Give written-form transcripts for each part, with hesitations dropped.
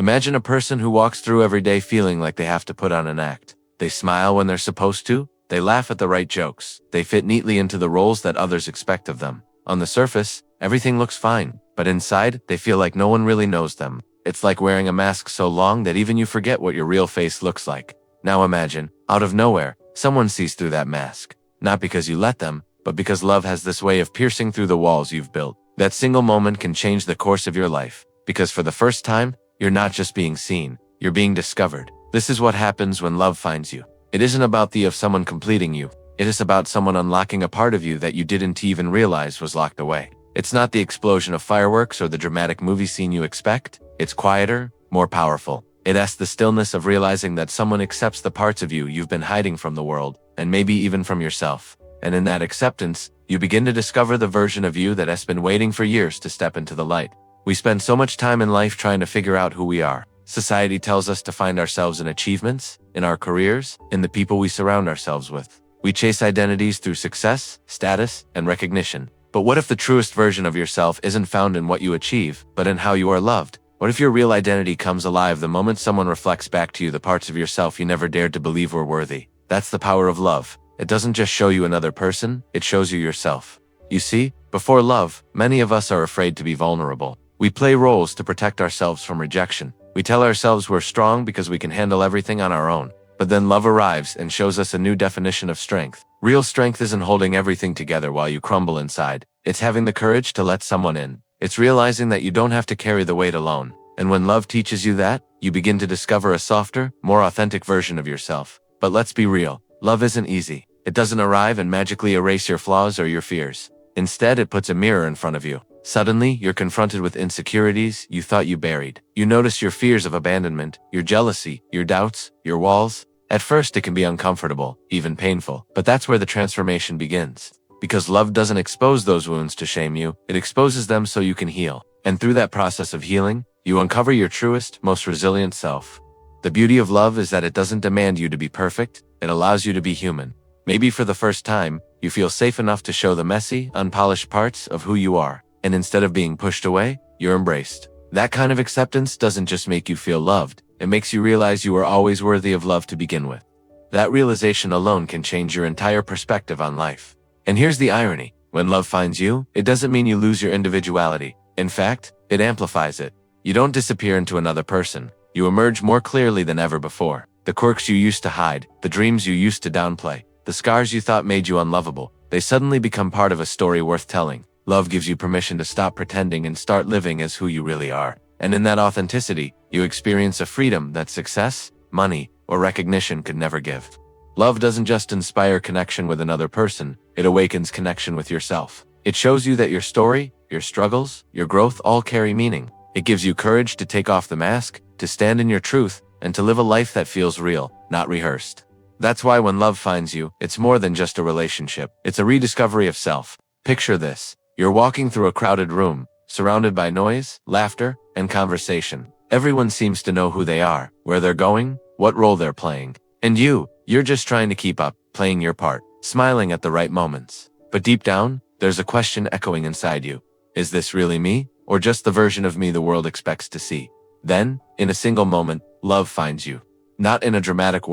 Imagine a person who walks through every day feeling like they have to put on an act. They smile when they're supposed to, they laugh at the right jokes, they fit neatly into the roles that others expect of them. On the surface, everything looks fine, but inside, they feel like no one really knows them. It's like wearing a mask so long that even you forget what your real face looks like. Now imagine, out of nowhere, someone sees through that mask. Not because you let them, but because love has this way of piercing through the walls you've built. That single moment can change the course of your life, because for the first time, you're not just being seen, you're being discovered. This is what happens when love finds you. It isn't about the of someone completing you. It is about someone unlocking a part of you that you didn't even realize was locked away. It's not the explosion of fireworks or the dramatic movie scene you expect. It's quieter, more powerful. It asks the stillness of realizing that someone accepts the parts of you you've been hiding from the world, and maybe even from yourself. And in that acceptance, you begin to discover the version of you that has been waiting for years to step into the light. We spend so much time in life trying to figure out who we are. Society tells us to find ourselves in achievements, in our careers, in the people we surround ourselves with. We chase identities through success, status, and recognition. But what if the truest version of yourself isn't found in what you achieve, but in how you are loved? What if your real identity comes alive the moment someone reflects back to you the parts of yourself you never dared to believe were worthy? That's the power of love. It doesn't just show you another person, it shows you yourself. You see, before love, many of us are afraid to be vulnerable. We play roles to protect ourselves from rejection. We tell ourselves we're strong because we can handle everything on our own. But then love arrives and shows us a new definition of strength. Real strength isn't holding everything together while you crumble inside. It's having the courage to let someone in. It's realizing that you don't have to carry the weight alone. And when love teaches you that, you begin to discover a softer, more authentic version of yourself. But let's be real, love isn't easy. It doesn't arrive and magically erase your flaws or your fears. Instead, it puts a mirror in front of you. Suddenly, you're confronted with insecurities you thought you buried. You notice your fears of abandonment, your jealousy, your doubts, your walls. At first, it can be uncomfortable, even painful, but that's where the transformation begins. Because love doesn't expose those wounds to shame you, it exposes them so you can heal. And through that process of healing, you uncover your truest, most resilient self. The beauty of love is that it doesn't demand you to be perfect, it allows you to be human. Maybe for the first time, you feel safe enough to show the messy, unpolished parts of who you are. And instead of being pushed away, you're embraced. That kind of acceptance doesn't just make you feel loved, it makes you realize you are always worthy of love to begin with. That realization alone can change your entire perspective on life. And here's the irony. When love finds you, it doesn't mean you lose your individuality. In fact, it amplifies it. You don't disappear into another person. You emerge more clearly than ever before. The quirks you used to hide, the dreams you used to downplay, the scars you thought made you unlovable, they suddenly become part of a story worth telling. Love gives you permission to stop pretending and start living as who you really are. And in that authenticity, you experience a freedom that success, money, or recognition could never give. Love doesn't just inspire connection with another person, it awakens connection with yourself. It shows you that your story, your struggles, your growth all carry meaning. It gives you courage to take off the mask, to stand in your truth, and to live a life that feels real, not rehearsed. That's why when love finds you, it's more than just a relationship. It's a rediscovery of self. Picture this. You're walking through a crowded room, surrounded by noise, laughter, and conversation. Everyone seems to know who they are, where they're going, what role they're playing. And you're just trying to keep up, playing your part, smiling at the right moments. But deep down, there's a question echoing inside you. Is this really me, or just the version of me the world expects to see? Then, in a single moment, love finds you. Not in a dramatic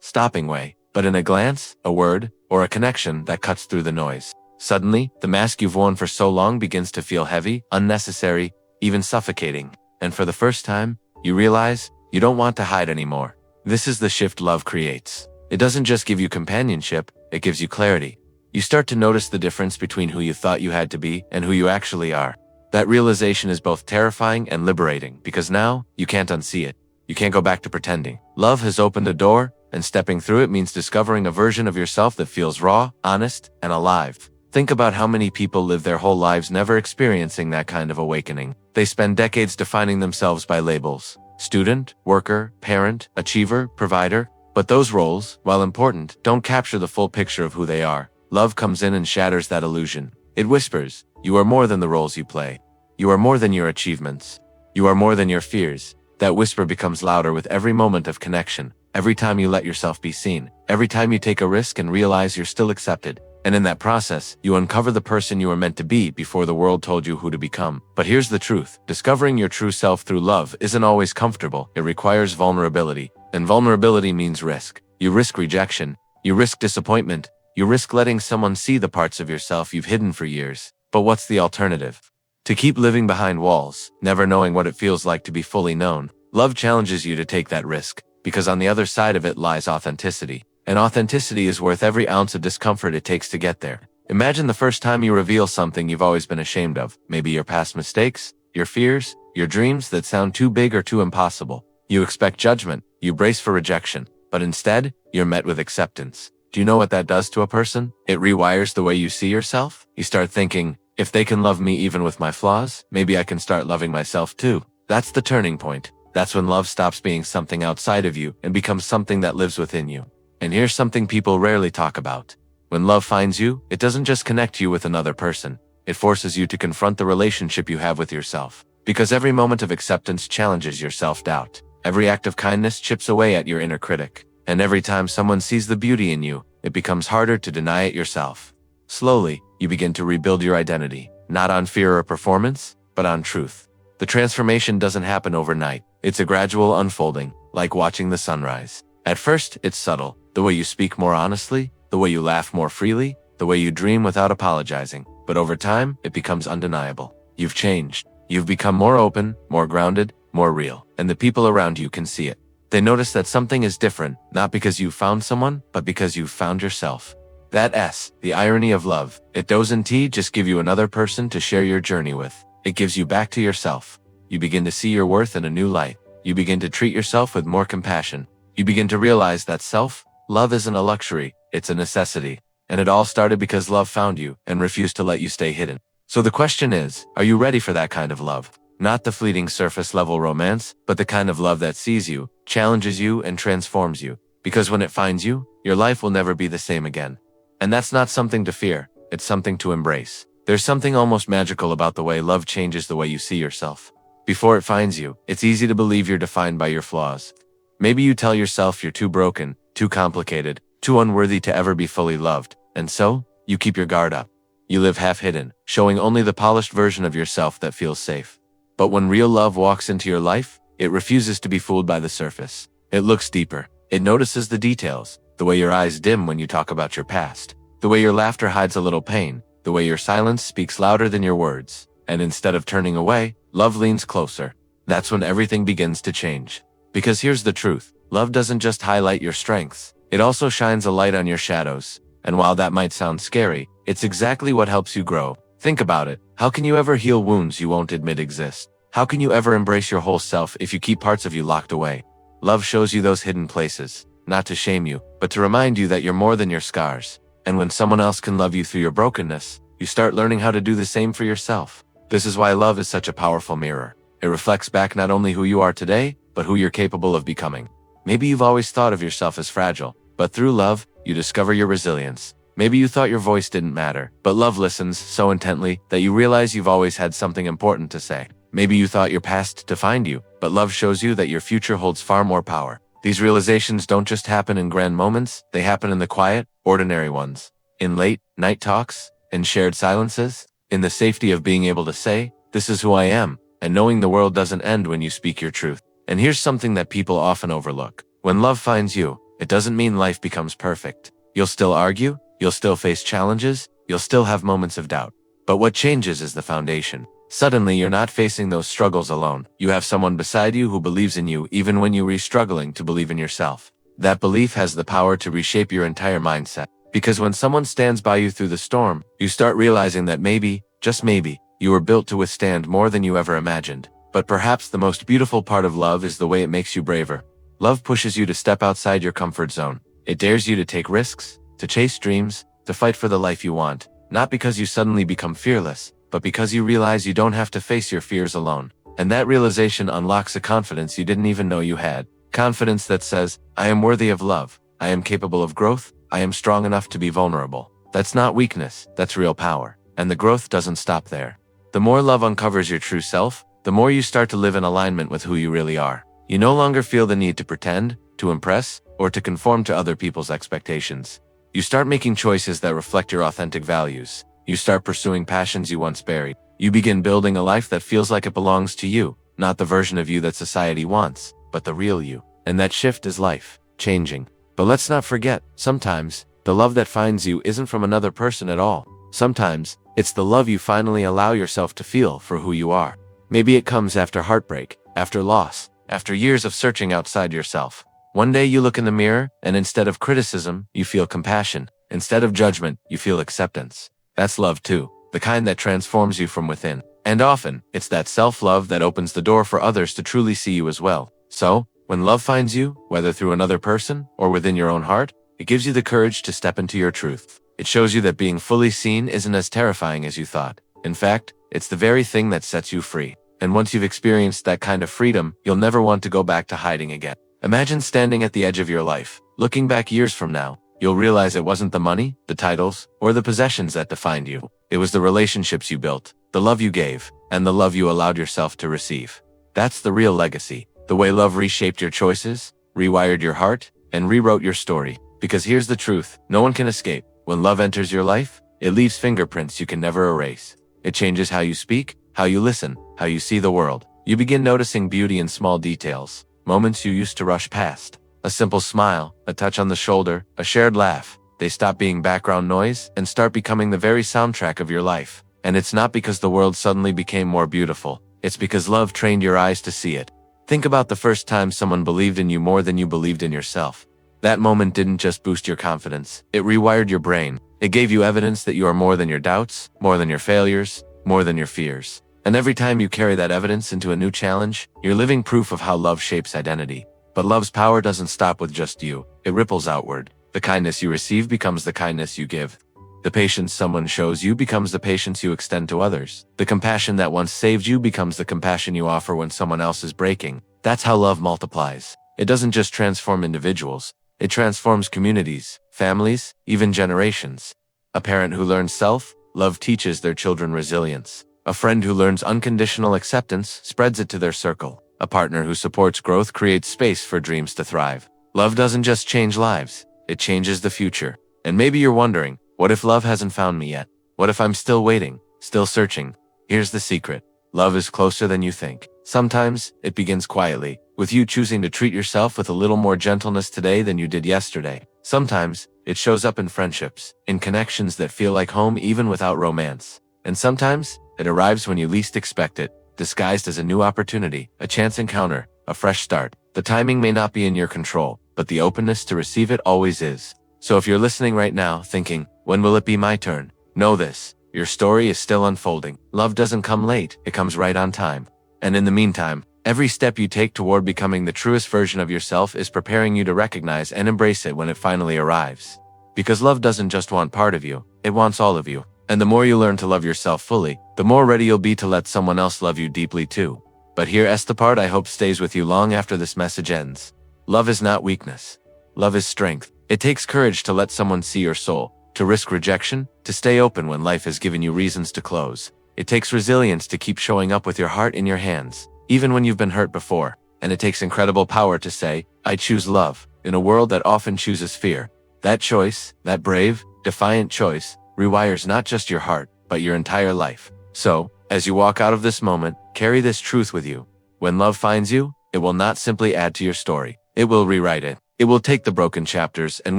stopping way, but in a glance, a word, or a connection that cuts through the noise. Suddenly, the mask you've worn for so long begins to feel heavy, unnecessary, even suffocating. And for the first time, you realize you don't want to hide anymore. This is the shift love creates. It doesn't just give you companionship, it gives you clarity. You start to notice the difference between who you thought you had to be and who you actually are. That realization is both terrifying and liberating because now you can't unsee it. You can't go back to pretending. Love has opened a door, and stepping through it means discovering a version of yourself that feels raw, honest, and alive. Think about how many people live their whole lives never experiencing that kind of awakening. They spend decades defining themselves by labels: student, worker, parent, achiever, provider. But those roles, while important, don't capture the full picture of who they are. Love comes in and shatters that illusion. It whispers, you are more than the roles you play. You are more than your achievements. You are more than your fears. That whisper becomes louder with every moment of connection. Every time you let yourself be seen. Every time you take a risk and realize you're still accepted. And in that process, you uncover the person you were meant to be before the world told you who to become. But here's the truth. Discovering your true self through love isn't always comfortable. It requires vulnerability. And vulnerability means risk. You risk rejection. You risk disappointment. You risk letting someone see the parts of yourself you've hidden for years. But what's the alternative? To keep living behind walls, never knowing what it feels like to be fully known. Love challenges you to take that risk, because on the other side of it lies authenticity. And authenticity is worth every ounce of discomfort it takes to get there. Imagine the first time you reveal something you've always been ashamed of. Maybe your past mistakes, your fears, your dreams that sound too big or too impossible. You expect judgment, you brace for rejection, but instead, you're met with acceptance. Do you know what that does to a person? It rewires the way you see yourself. You start thinking, if they can love me even with my flaws, maybe I can start loving myself too. That's the turning point. That's when love stops being something outside of you and becomes something that lives within you. And here's something people rarely talk about. When love finds you, it doesn't just connect you with another person. It forces you to confront the relationship you have with yourself. Because every moment of acceptance challenges your self-doubt. Every act of kindness chips away at your inner critic. And every time someone sees the beauty in you, it becomes harder to deny it yourself. Slowly, you begin to rebuild your identity, not on fear or performance, but on truth. The transformation doesn't happen overnight. It's a gradual unfolding, like watching the sunrise. At first, it's subtle. The way you speak more honestly, the way you laugh more freely, the way you dream without apologizing. But over time, it becomes undeniable. You've changed. You've become more open, more grounded, more real. And the people around you can see it. They notice that something is different, not because you've found someone, but because you've found yourself. The irony of love. It doesn't just give you another person to share your journey with. It gives you back to yourself. You begin to see your worth in a new light. You begin to treat yourself with more compassion. You begin to realize that self-love isn't a luxury, it's a necessity. And it all started because love found you and refused to let you stay hidden. So the question is, are you ready for that kind of love? Not the fleeting surface-level romance, but the kind of love that sees you, challenges you, and transforms you. Because when it finds you, your life will never be the same again. And that's not something to fear, it's something to embrace. There's something almost magical about the way love changes the way you see yourself. Before it finds you, it's easy to believe you're defined by your flaws. Maybe you tell yourself you're too broken, too complicated, too unworthy to ever be fully loved. And so, you keep your guard up. You live half-hidden, showing only the polished version of yourself that feels safe. But when real love walks into your life, it refuses to be fooled by the surface. It looks deeper. It notices the details. The way your eyes dim when you talk about your past. The way your laughter hides a little pain. The way your silence speaks louder than your words. And instead of turning away, love leans closer. That's when everything begins to change. Because here's the truth. Love doesn't just highlight your strengths. It also shines a light on your shadows. And while that might sound scary, it's exactly what helps you grow. Think about it. How can you ever heal wounds you won't admit exist? How can you ever embrace your whole self if you keep parts of you locked away? Love shows you those hidden places, not to shame you, but to remind you that you're more than your scars. And when someone else can love you through your brokenness, you start learning how to do the same for yourself. This is why love is such a powerful mirror. It reflects back not only who you are today, but who you're capable of becoming. Maybe you've always thought of yourself as fragile, but through love, you discover your resilience. Maybe you thought your voice didn't matter, but love listens so intently that you realize you've always had something important to say. Maybe you thought your past defined you, but love shows you that your future holds far more power. These realizations don't just happen in grand moments, they happen in the quiet, ordinary ones. In late night talks, in shared silences, in the safety of being able to say, "This is who I am," and knowing the world doesn't end when you speak your truth. And here's something that people often overlook. When love finds you, it doesn't mean life becomes perfect. You'll still argue, you'll still face challenges, you'll still have moments of doubt. But what changes is the foundation. Suddenly, you're not facing those struggles alone. You have someone beside you who believes in you even when you're struggling to believe in yourself. That belief has the power to reshape your entire mindset. Because when someone stands by you through the storm, you start realizing that maybe, just maybe, you were built to withstand more than you ever imagined. But perhaps the most beautiful part of love is the way it makes you braver. Love pushes you to step outside your comfort zone. It dares you to take risks, to chase dreams, to fight for the life you want. Not because you suddenly become fearless, but because you realize you don't have to face your fears alone. And that realization unlocks a confidence you didn't even know you had. Confidence that says, I am worthy of love, I am capable of growth, I am strong enough to be vulnerable. That's not weakness, that's real power. And the growth doesn't stop there. The more love uncovers your true self, the more you start to live in alignment with who you really are. You no longer feel the need to pretend, to impress, or to conform to other people's expectations. You start making choices that reflect your authentic values. You start pursuing passions you once buried. You begin building a life that feels like it belongs to you, not the version of you that society wants, but the real you. And that shift is life changing. But let's not forget, sometimes, the love that finds you isn't from another person at all. Sometimes, it's the love you finally allow yourself to feel for who you are. Maybe it comes after heartbreak, after loss, after years of searching outside yourself. One day you look in the mirror, and instead of criticism, you feel compassion. Instead of judgment, you feel acceptance. That's love too, the kind that transforms you from within. And often, it's that self-love that opens the door for others to truly see you as well. So, when love finds you, whether through another person or within your own heart, it gives you the courage to step into your truth. It shows you that being fully seen isn't as terrifying as you thought. In fact, it's the very thing that sets you free. And once you've experienced that kind of freedom, you'll never want to go back to hiding again. Imagine standing at the edge of your life. Looking back years from now, you'll realize it wasn't the money, the titles, or the possessions that defined you. It was the relationships you built, the love you gave, and the love you allowed yourself to receive. That's the real legacy. The way love reshaped your choices, rewired your heart, and rewrote your story. Because here's the truth, no one can escape. When love enters your life, it leaves fingerprints you can never erase. It changes how you speak, how you listen, how you see the world. You begin noticing beauty in small details, moments you used to rush past. A simple smile, a touch on the shoulder, a shared laugh. They stop being background noise and start becoming the very soundtrack of your life. And it's not because the world suddenly became more beautiful. It's because love trained your eyes to see it. Think about the first time someone believed in you more than you believed in yourself. That moment didn't just boost your confidence, it rewired your brain. It gave you evidence that you are more than your doubts, more than your failures, more than your fears. And every time you carry that evidence into a new challenge, you're living proof of how love shapes identity. But love's power doesn't stop with just you, it ripples outward. The kindness you receive becomes the kindness you give. The patience someone shows you becomes the patience you extend to others. The compassion that once saved you becomes the compassion you offer when someone else is breaking. That's how love multiplies. It doesn't just transform individuals. It transforms communities, families, even generations. A parent who learns self-love teaches their children resilience. A friend who learns unconditional acceptance spreads it to their circle. A partner who supports growth creates space for dreams to thrive. Love doesn't just change lives, it changes the future. And maybe you're wondering, what if love hasn't found me yet? What if I'm still waiting, still searching? Here's the secret. Love is closer than you think. Sometimes, it begins quietly, with you choosing to treat yourself with a little more gentleness today than you did yesterday. Sometimes, it shows up in friendships, in connections that feel like home even without romance. And sometimes, it arrives when you least expect it, disguised as a new opportunity, a chance encounter, a fresh start. The timing may not be in your control, but the openness to receive it always is. So if you're listening right now, thinking, when will it be my turn? Know this, your story is still unfolding. Love doesn't come late, it comes right on time. And in the meantime, every step you take toward becoming the truest version of yourself is preparing you to recognize and embrace it when it finally arrives. Because love doesn't just want part of you, it wants all of you. And the more you learn to love yourself fully, the more ready you'll be to let someone else love you deeply too. But here's the part I hope stays with you long after this message ends. Love is not weakness. Love is strength. It takes courage to let someone see your soul, to risk rejection, to stay open when life has given you reasons to close. It takes resilience to keep showing up with your heart in your hands, even when you've been hurt before. And it takes incredible power to say, I choose love, in a world that often chooses fear. That choice, that brave, defiant choice, rewires not just your heart, but your entire life. So, as you walk out of this moment, carry this truth with you. When love finds you, it will not simply add to your story. It will rewrite it. It will take the broken chapters and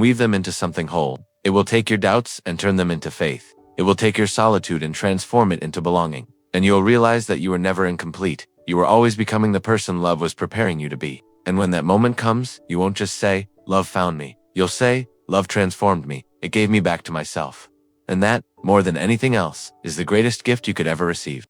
weave them into something whole. It will take your doubts and turn them into faith. It will take your solitude and transform it into belonging. And you'll realize that you were never incomplete. You were always becoming the person love was preparing you to be. And when that moment comes, you won't just say, love found me. You'll say, love transformed me. It gave me back to myself. And that, more than anything else, is the greatest gift you could ever receive.